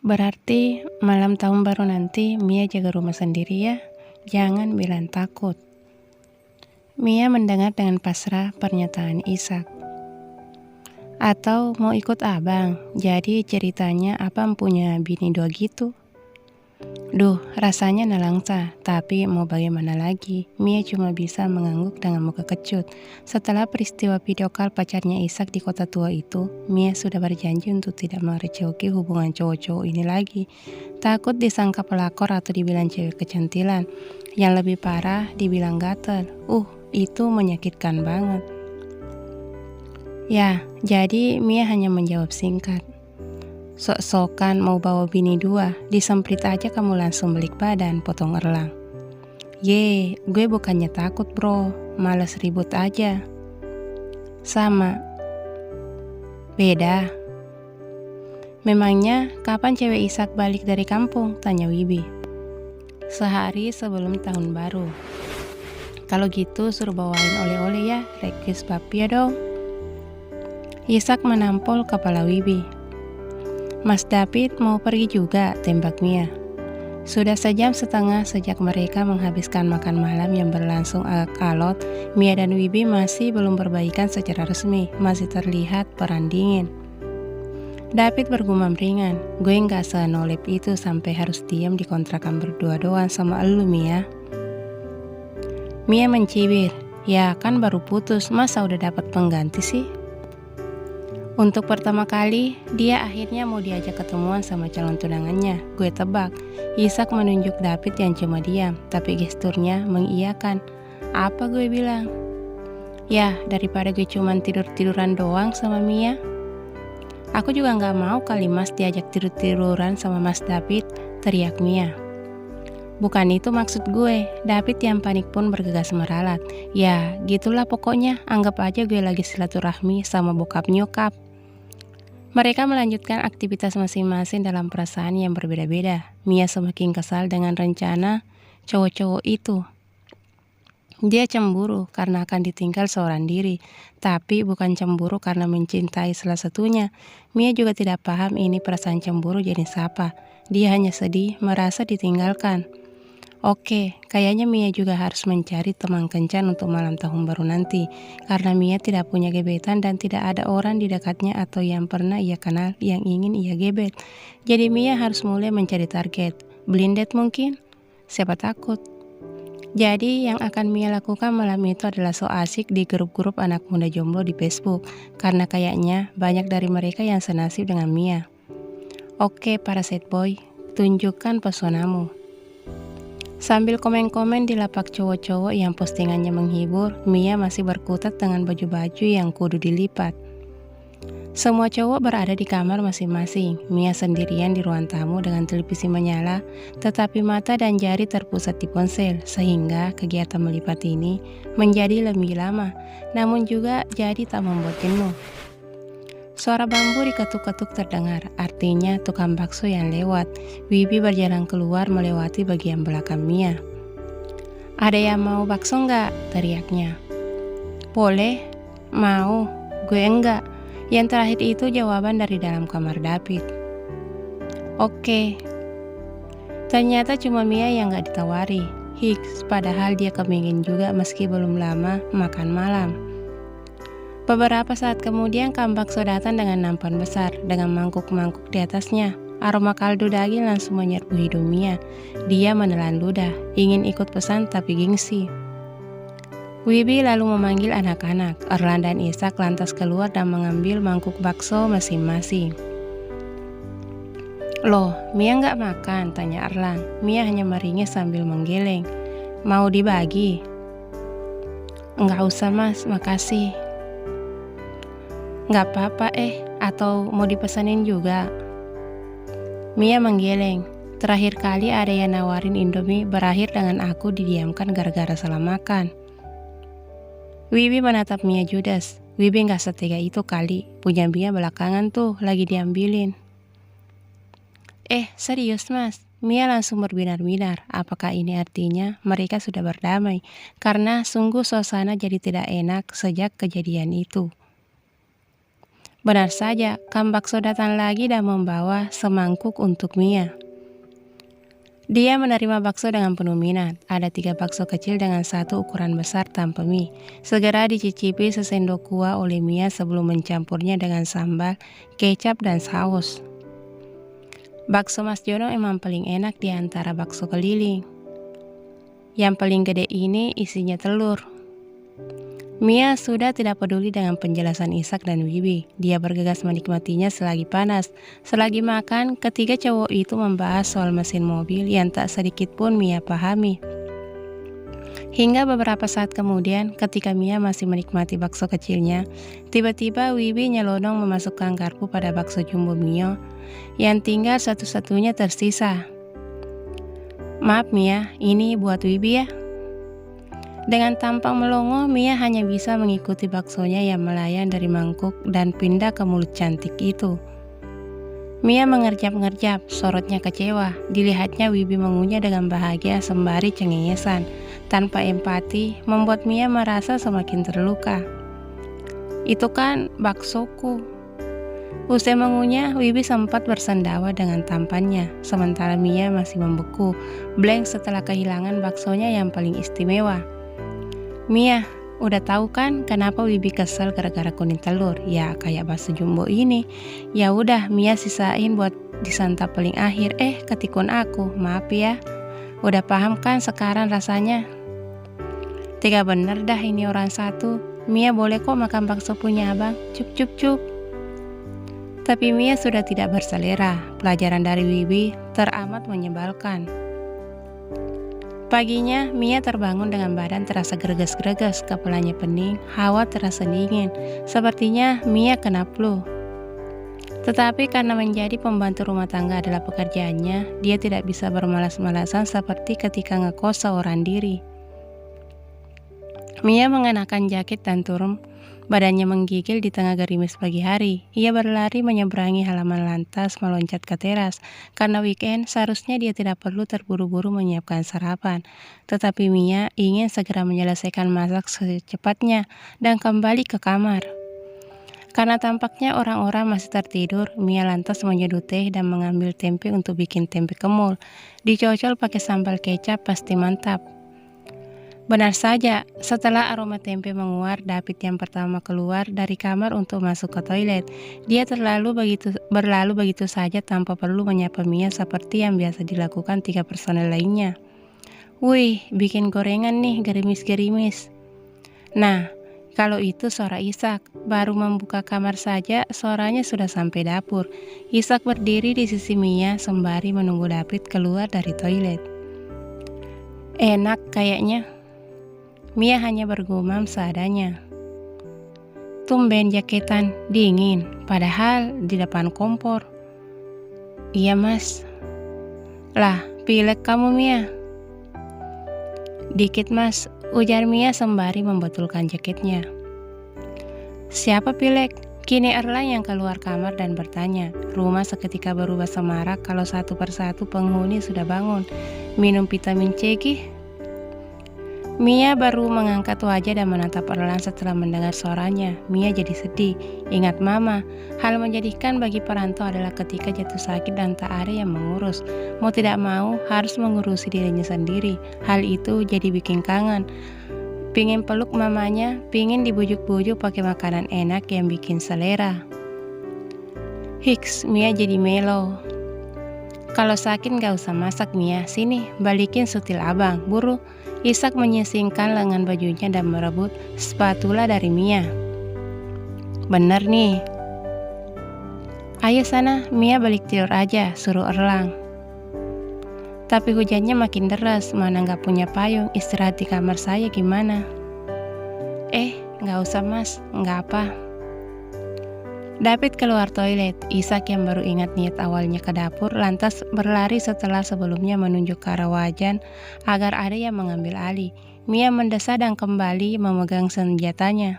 Berarti malam tahun baru nanti Mia jaga rumah sendiri ya. Jangan bilang takut. Mia mendengar dengan pasrah pernyataan Ishak. Atau mau ikut abang, jadi ceritanya abang punya bini dua gitu. Duh, rasanya nelangsa, tapi mau bagaimana lagi? Mia cuma bisa mengangguk dengan muka kecut. Setelah peristiwa video call pacarnya Ishak di kota tua itu, Mia sudah berjanji untuk tidak merecoki hubungan cowok-cowok ini lagi. Takut disangka pelakor atau dibilang cewek kecantilan. Yang lebih parah, dibilang gatel. Itu menyakitkan banget. Ya, jadi Mia hanya menjawab singkat. Sok-sokan mau bawa bini dua, disemprit aja kamu langsung belik badan, potong Erlang. Gue bukannya takut bro, males ribut aja. Sama. Beda. Memangnya kapan cewek Ishak balik dari kampung? Tanya Wibi. Sehari sebelum tahun baru. Kalau gitu suruh bawain oleh-oleh ya, request papi ya dong. Ishak menampol kepala Wibi. Mas David mau pergi juga, tembak Mia. Sudah sejam setengah sejak mereka menghabiskan makan malam yang berlangsung agak alot, Mia dan Wibi masih belum berbaikan secara resmi, masih terlihat perang dingin. David bergumam ringan, gue gak senolep itu sampai harus diam di kontrakan berdua doang sama elu Mia. Mia mencibir, ya kan baru putus, masa udah dapat pengganti sih? Untuk pertama kali, dia akhirnya mau diajak ketemuan sama calon tunangannya. Gue tebak, Ishak menunjuk David yang cuma diam, tapi gesturnya mengiyakan. Apa gue bilang? Ya, daripada gue cuma tidur-tiduran doang sama Mia. Aku juga gak mau kali mas diajak tidur-tiduran sama mas David, teriak Mia. Bukan itu maksud gue, David yang panik pun bergegas meralat. Ya, gitulah pokoknya, anggap aja gue lagi silaturahmi sama bokap nyokap. Mereka melanjutkan aktivitas masing-masing dalam perasaan yang berbeda-beda. Mia semakin kesal dengan rencana cowok-cowok itu. Dia cemburu karena akan ditinggal seorang diri, tapi bukan cemburu karena mencintai salah satunya. Mia juga tidak paham ini perasaan cemburu jenis apa. Dia hanya sedih, merasa ditinggalkan. Oke, kayaknya Mia juga harus mencari teman kencan untuk malam tahun baru nanti. Karena Mia tidak punya gebetan dan tidak ada orang di dekatnya atau yang pernah ia kenal yang ingin ia gebet. Jadi Mia harus mulai mencari target. Blindet mungkin? Siapa takut? Jadi yang akan Mia lakukan malam itu adalah so asik di grup-grup anak muda jomblo di Facebook. Karena kayaknya banyak dari mereka yang senasib dengan Mia. Oke para sad boy, tunjukkan pesonamu. Sambil komen-komen di lapak cowok-cowok yang postingannya menghibur, Mia masih berkutat dengan baju-baju yang kudu dilipat. Semua cowok berada di kamar masing-masing. Mia sendirian di ruang tamu dengan televisi menyala, tetapi mata dan jari terpusat di ponsel, sehingga kegiatan melipat ini menjadi lebih lama, namun juga jadi tak membuat jenuh. Suara bambu diketuk-ketuk terdengar, artinya tukang bakso yang lewat. Wibi berjalan keluar melewati bagian belakang Mia. Ada yang mau bakso nggak? Teriaknya. Boleh, mau, gue enggak. Yang terakhir itu jawaban dari dalam kamar David. Oke. Ternyata cuma Mia yang nggak ditawari. Hiks, padahal dia kepingin juga meski belum lama makan malam. Beberapa saat kemudian Kang Bakso datang dengan nampan besar, dengan mangkuk-mangkuk di atasnya. Aroma kaldu daging langsung menyerbu hidung Mia. Dia menelan ludah, ingin ikut pesan tapi gengsi. Wibi lalu memanggil anak-anak. Erlan dan Ishak lantas keluar dan mengambil mangkuk bakso masing-masing. Loh, Mia nggak makan? Tanya Erlan. Mia hanya meringis sambil menggeleng. Mau dibagi? Nggak usah mas, makasih. Nggak apa-apa atau mau dipesanin juga? Mia menggeleng. Terakhir kali ada yang nawarin Indomie berakhir dengan aku didiamkan gara-gara salah makan. Wibi menatap Mia judes. Wibi nggak setega itu kali. Punya Mia belakangan tuh lagi diambilin. Serius mas? Mia langsung berbinar-binar. Apakah ini artinya mereka sudah berdamai? Karena sungguh suasana jadi tidak enak sejak kejadian itu. Benar saja, Kang Bakso datang lagi dan membawa semangkuk untuk Mia. Dia menerima bakso dengan penuh minat. Ada 3 bakso kecil dengan 1 ukuran besar tanpa mie. Segera dicicipi sesendok kuah oleh Mia sebelum mencampurnya dengan sambal, kecap, dan saus. Bakso Mas Jono emang paling enak di antara bakso keliling. Yang paling gede ini isinya telur. Mia sudah tidak peduli dengan penjelasan Ishak dan Wibi. Dia bergegas menikmatinya selagi panas. Selagi makan, ketiga cowok itu membahas soal mesin mobil yang tak sedikit pun Mia pahami. Hingga beberapa saat kemudian, ketika Mia masih menikmati bakso kecilnya, tiba-tiba Wibi nyelonong memasukkan garpu pada bakso jumbo Mia yang tinggal satu-satunya tersisa. "Maaf Mia, ini buat Wibi ya." Dengan tampang melongo, Mia hanya bisa mengikuti baksonya yang melayang dari mangkuk dan pindah ke mulut cantik itu. Mia mengerjap-ngerjap, sorotnya kecewa. Dilihatnya Wibi mengunyah dengan bahagia sembari cengengesan. Tanpa empati, membuat Mia merasa semakin terluka. "Itu kan baksoku." Usai mengunyah, Wibi sempat bersendawa dengan tampannya, sementara Mia masih membeku, blank setelah kehilangan baksonya yang paling istimewa. "Mia, udah tahu kan kenapa Wibi kesel gara-gara kuning telur? Ya kayak bakso jumbo ini. Ya udah, Mia sisain buat disantap paling akhir. Ketikun aku, maaf ya. Udah paham kan sekarang rasanya?" "Tega bener dah ini orang satu. Mia boleh kok makan bakso punya abang. Cup cup cup." Tapi Mia sudah tidak berselera. Pelajaran dari Wibi teramat menyebalkan. Paginya, Mia terbangun dengan badan terasa greges-greges, kepalanya pening, hawa terasa dingin. Sepertinya Mia kena flu. Tetapi karena menjadi pembantu rumah tangga adalah pekerjaannya, dia tidak bisa bermalas-malasan seperti ketika ngekos seorang diri. Mia mengenakan jaket dan turun. Badannya menggigil di tengah gerimis pagi hari. Ia berlari menyeberangi halaman lantas meloncat ke teras. Karena weekend, seharusnya dia tidak perlu terburu-buru menyiapkan sarapan. Tetapi Mia ingin segera menyelesaikan masak secepatnya dan kembali ke kamar. Karena tampaknya orang-orang masih tertidur, Mia lantas menyeduh teh dan mengambil tempe untuk bikin tempe kemul. Dicocol pakai sambal kecap pasti mantap. Benar saja, setelah aroma tempe menguar, David yang pertama keluar dari kamar untuk masuk ke toilet. Dia berlalu begitu saja tanpa perlu menyapa Mia seperti yang biasa dilakukan 3 personel lainnya. "Wih, bikin gorengan nih, gerimis-gerimis." Nah, kalau itu suara Ishak. Baru membuka kamar saja, suaranya sudah sampai dapur. Ishak berdiri di sisi Mia sembari menunggu David keluar dari toilet. "Enak kayaknya." Mia hanya bergumam seadanya. "Tumben jaketan, dingin, padahal di depan kompor." "Iya mas." "Lah, pilek kamu Mia." "Dikit mas," ujar Mia sembari membetulkan jaketnya. "Siapa pilek?" Kini Erlang yang keluar kamar dan bertanya. Rumah seketika berubah semarak kalau satu persatu penghuni sudah bangun. "Minum vitamin C gih?" Mia baru mengangkat wajah dan menatap Erlang setelah mendengar suaranya. Mia jadi sedih. Ingat mama, hal menyedihkan bagi perantau adalah ketika jatuh sakit dan tak ada yang mengurus. Mau tidak mau, harus mengurusi dirinya sendiri. Hal itu jadi bikin kangen. Pingin peluk mamanya, pingin dibujuk-bujuk pakai makanan enak yang bikin selera. Hiks, Mia jadi melo. "Kalau sakit gak usah masak Mia, sini balikin sutil abang, buru." Ishak menyisingkan lengan bajunya dan merebut spatula dari Mia. "Bener nih." "Ayo sana, Mia balik tidur aja," suruh Erlang. "Tapi hujannya makin deras, mana gak punya payung, istirahat di kamar saya gimana?" Gak usah mas, gak apa." David keluar toilet. Ishak yang baru ingat niat awalnya ke dapur lantas berlari setelah sebelumnya menunjuk ke arah wajan agar ada yang mengambil alih. Mia mendesah dan kembali memegang senjatanya.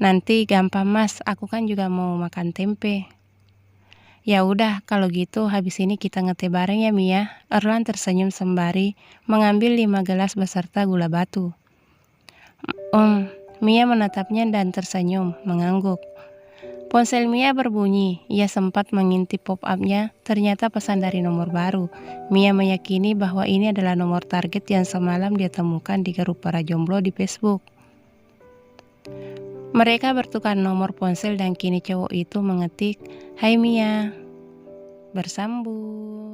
"Nanti gampang mas, aku kan juga mau makan tempe." "Ya udah, kalau gitu habis ini kita ngeteh bareng ya Mia." Erlang tersenyum sembari mengambil 5 gelas beserta gula batu. Mia menatapnya dan tersenyum, mengangguk. Ponsel Mia berbunyi. Ia sempat mengintip pop-up-nya, ternyata pesan dari nomor baru. Mia meyakini bahwa ini adalah nomor target yang semalam dia temukan di grup para jomblo di Facebook. Mereka bertukar nomor ponsel dan kini cowok itu mengetik, "Hai Mia." Bersambung.